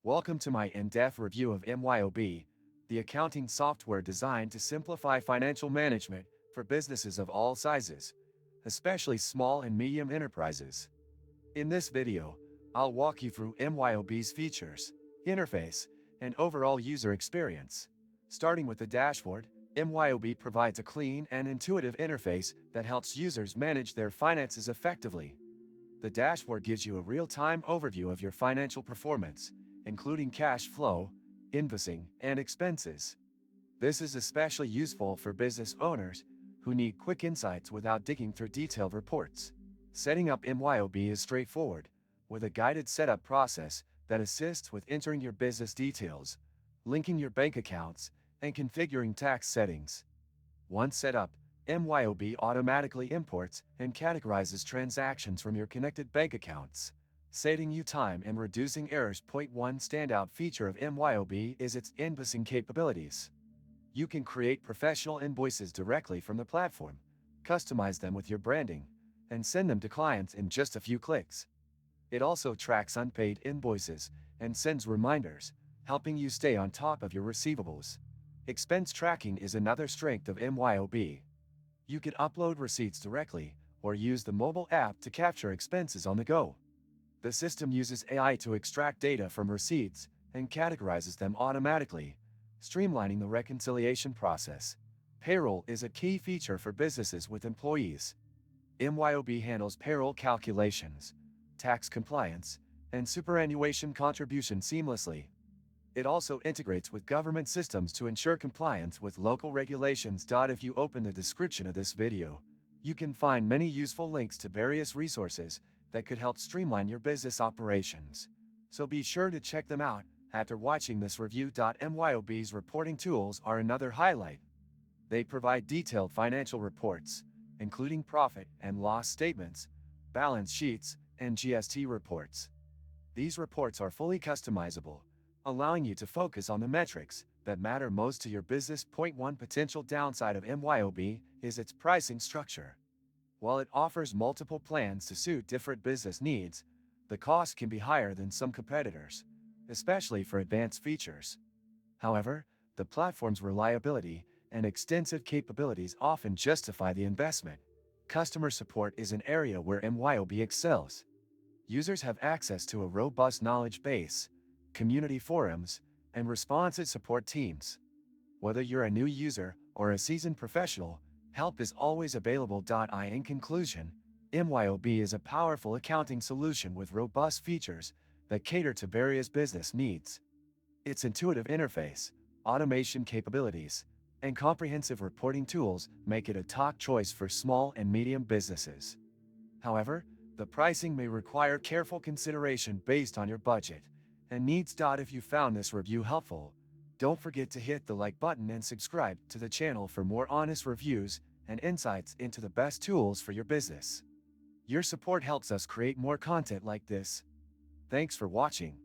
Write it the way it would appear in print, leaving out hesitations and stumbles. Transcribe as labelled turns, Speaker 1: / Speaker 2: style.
Speaker 1: Welcome to my in-depth review of MYOB, the accounting software designed to simplify financial management for businesses of all sizes, especially small and medium enterprises. In this video, I'll walk you through MYOB's features, interface, and overall user experience. Starting with the dashboard, MYOB provides a clean and intuitive interface that helps users manage their finances effectively. The dashboard gives you a real-time overview of your financial performance, including cash flow, invoicing, and expenses. This is especially useful for business owners who need quick insights without digging through detailed reports. Setting up MYOB is straightforward, with a guided setup process that assists with entering your business details, linking your bank accounts, and configuring tax settings. Once set up, MYOB automatically imports and categorizes transactions from your connected bank accounts, saving you time and reducing errors. One standout feature of MYOB is its invoicing capabilities. You can create professional invoices directly from the platform, customize them with your branding, and send them to clients in just a few clicks. It also tracks unpaid invoices and sends reminders, helping you stay on top of your receivables. Expense tracking is another strength of MYOB. You can upload receipts directly or use the mobile app to capture expenses on the go. The system uses AI to extract data from receipts and categorizes them automatically, streamlining the reconciliation process. Payroll is a key feature for businesses with employees. MYOB handles payroll calculations, tax compliance, and superannuation contribution seamlessly. It also integrates with government systems to ensure compliance with local regulations. If you open the description of this video, you can find many useful links to various resources that could help streamline your business operations. So be sure to check them out after watching this review. MYOB's reporting tools are another highlight. They provide detailed financial reports, including profit and loss statements, balance sheets, and GST reports. These reports are fully customizable, allowing you to focus on the metrics that matter most to your business. One potential downside of MYOB is its pricing structure. While it offers multiple plans to suit different business needs, the cost can be higher than some competitors, especially for advanced features. However, the platform's reliability and extensive capabilities often justify the investment. Customer support is an area where MYOB excels. Users have access to a robust knowledge base, community forums, and responsive support teams. Whether you're a new user or a seasoned professional, help is always available. In conclusion, MYOB is a powerful accounting solution with robust features that cater to various business needs. Its intuitive interface, automation capabilities, and comprehensive reporting tools make it a top choice for small and medium businesses. However, the pricing may require careful consideration based on your budget and needs. If you found this review helpful, don't forget to hit the like button and subscribe to the channel for more honest reviews and insights into the best tools for your business. Your support helps us create more content like this. Thanks for watching.